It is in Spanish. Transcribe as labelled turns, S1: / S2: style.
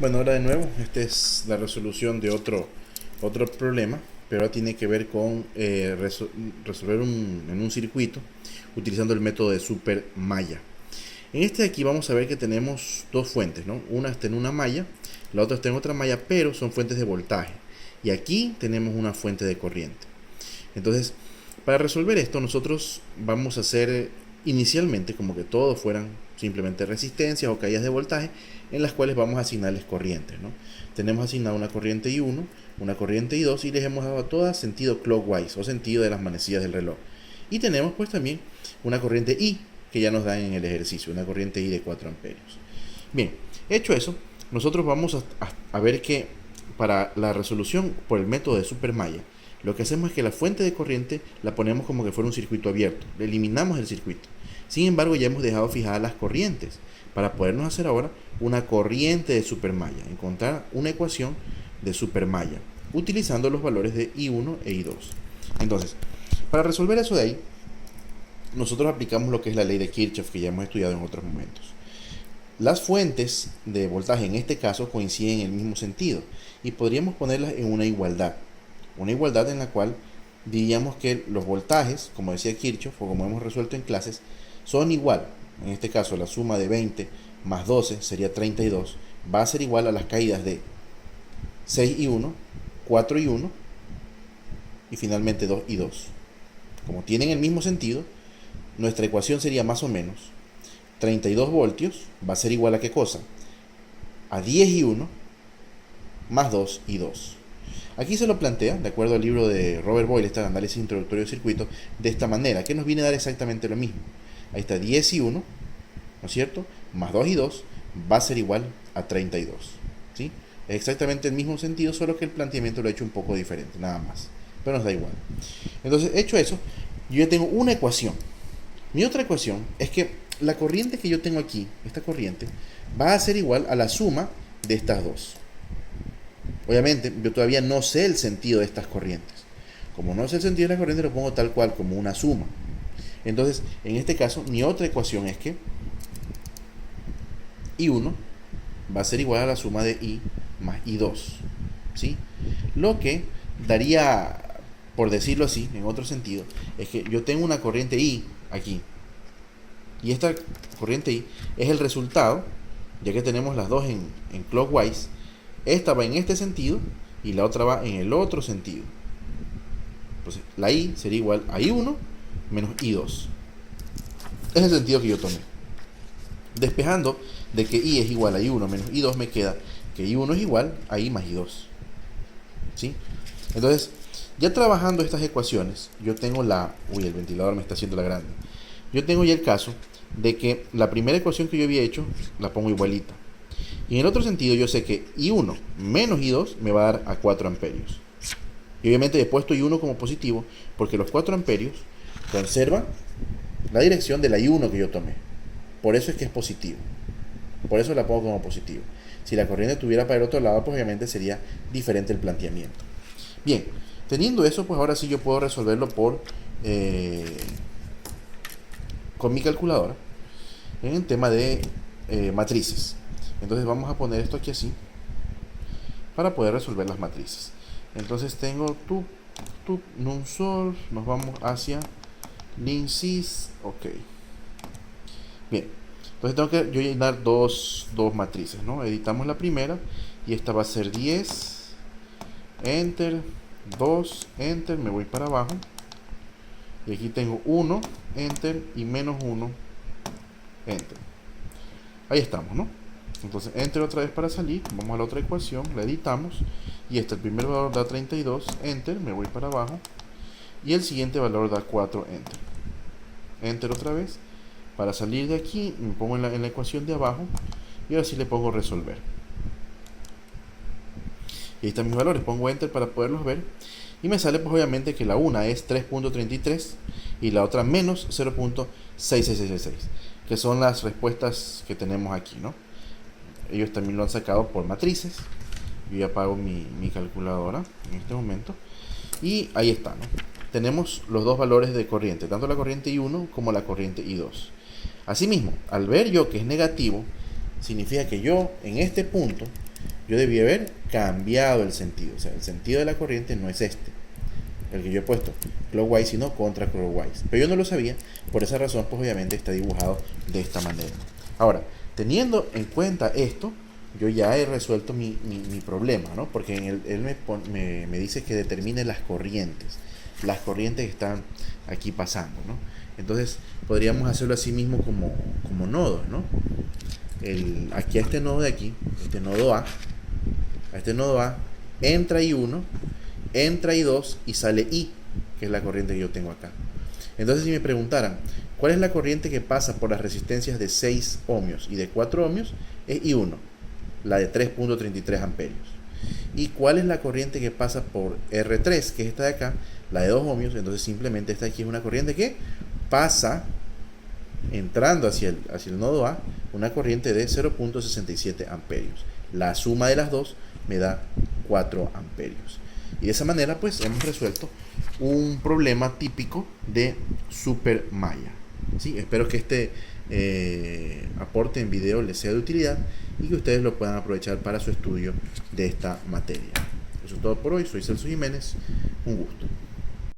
S1: Bueno, ahora de nuevo, esta es la resolución de otro problema, pero ahora tiene que ver con resolver en un circuito utilizando el método de super malla. En este de aquí vamos a ver que tenemos dos fuentes, ¿no? Una está en una malla, la otra está en otra malla, pero son fuentes de voltaje. Y aquí tenemos una fuente de corriente. Entonces, para resolver esto, nosotros vamos a hacer inicialmente como que todos fueran simplemente resistencias o caídas de voltaje en las cuales vamos a asignarles corrientes, ¿no? Tenemos asignado una corriente I1, una corriente I2 y les hemos dado a todas sentido clockwise o sentido de las manecillas del reloj. Y tenemos pues también una corriente I que ya nos dan en el ejercicio, una corriente I de 4 amperios. Bien, hecho eso, nosotros vamos a ver que para la resolución por el método de supermalla, lo que hacemos es que la fuente de corriente la ponemos como que fuera un circuito abierto, le eliminamos el circuito. Sin embargo, ya hemos dejado fijadas las corrientes para podernos hacer ahora una corriente de supermalla, encontrar una ecuación de supermalla utilizando los valores de I1 e I2. Entonces, para resolver eso de ahí, nosotros aplicamos lo que es la ley de Kirchhoff que ya hemos estudiado en otros momentos. Las fuentes de voltaje en este caso coinciden en el mismo sentido y podríamos ponerlas en una igualdad en la cual diríamos que los voltajes, como decía Kirchhoff o como hemos resuelto en clases, son igual. En este caso la suma de 20 más 12 sería 32, va a ser igual a las caídas de 6 y 1, 4 y 1 y finalmente 2 y 2. Como tienen el mismo sentido, nuestra ecuación sería más o menos 32 voltios va a ser igual a ¿qué cosa? A 10 y 1 más 2 y 2. Aquí se lo plantea, de acuerdo al libro de Robert Boyle, este análisis introductorio de circuito, de esta manera, que nos viene a dar exactamente lo mismo. Ahí está 10 y 1, ¿no es cierto? Más 2 y 2 va a ser igual a 32. ¿Sí? Es exactamente el mismo sentido, solo que el planteamiento lo he hecho un poco diferente, nada más. Pero nos da igual. Entonces, hecho eso, yo ya tengo una ecuación. Mi otra ecuación es que la corriente que yo tengo aquí, esta corriente, va a ser igual a la suma de estas dos. Obviamente, yo todavía no sé el sentido de estas corrientes. Como no sé el sentido de las corrientes, lo pongo tal cual, como una suma. Entonces, en este caso, mi otra ecuación es que I1 va a ser igual a la suma de I más I2. ¿Sí? Lo que daría, por decirlo así, en otro sentido, es que yo tengo una corriente I aquí. Y esta corriente I es el resultado, ya que tenemos las dos en clockwise. Esta va en este sentido y la otra va en el otro sentido. Entonces, la I sería igual a I1 menos I2. Es el sentido que yo tomé. Despejando de que I es igual a I1 menos I2, me queda que I1 es igual a I más I2. ¿Sí? Entonces, ya trabajando estas ecuaciones, yo tengo la... Uy, el ventilador me está haciendo la grande. Yo tengo ya el caso de que la primera ecuación que yo había hecho, la pongo igualita. Y en el otro sentido, yo sé que I1 menos I2 me va a dar a 4 amperios. Y obviamente he puesto I1 como positivo, porque los 4 amperios conservan la dirección de la I1 que yo tomé. Por eso es que es positivo. Por eso la pongo como positivo. Si la corriente estuviera para el otro lado, pues obviamente sería diferente el planteamiento. Bien, teniendo eso, pues ahora sí yo puedo resolverlo con mi calculadora en el tema de matrices. Entonces vamos a poner esto aquí así para poder resolver las matrices. Entonces tengo num sol, nos vamos hacia linsys, ok. Bien, entonces tengo que yo llenar dos matrices, ¿no? Editamos la primera y esta va a ser 10, enter, 2, enter, me voy para abajo. Y aquí tengo 1, enter y menos 1, enter. Ahí estamos, ¿no? Entonces enter otra vez para salir, vamos a la otra ecuación, la editamos y el primer valor da 32, enter, me voy para abajo y el siguiente valor da 4, enter. Enter otra vez, para salir de aquí me pongo en la ecuación de abajo y ahora sí le pongo resolver. Y ahí están mis valores, pongo enter para poderlos ver y me sale pues obviamente que la una es 3.33 y la otra menos 0.6666, que son las respuestas que tenemos aquí, ¿no? Ellos también lo han sacado por matrices. Yo ya apago mi calculadora en este momento y ahí está, ¿no? Tenemos los dos valores de corriente, tanto la corriente I1 como la corriente I2. Asimismo, al ver yo que es negativo, significa que yo en este punto yo debí haber cambiado el sentido. O sea, el sentido de la corriente no es este, el que yo he puesto clockwise, sino contraclockwise. Pero yo no lo sabía, por esa razón, pues obviamente está dibujado de esta manera. Ahora, teniendo en cuenta esto, yo ya he resuelto mi problema, ¿no? Porque él me dice que determine las corrientes que están aquí pasando, ¿no? Entonces, podríamos hacerlo así mismo como nodos, ¿no? Aquí a este nodo de aquí, a este nodo A, entra I1, entra I2 y sale I, que es la corriente que yo tengo acá. Entonces, si me preguntaran, ¿cuál es la corriente que pasa por las resistencias de 6 ohmios y de 4 ohmios? Es I1, la de 3.33 amperios. ¿Y cuál es la corriente que pasa por R3, que es esta de acá, la de 2 ohmios? Entonces simplemente esta aquí es una corriente que pasa entrando hacia el nodo A, una corriente de 0.67 amperios. La suma de las dos me da 4 amperios. Y de esa manera pues hemos resuelto un problema típico de supermalla. ¿Sí? Espero que este aporte en video les sea de utilidad y que ustedes lo puedan aprovechar para su estudio de esta materia. Eso es todo por hoy. Soy Celso Jiménez. Un gusto.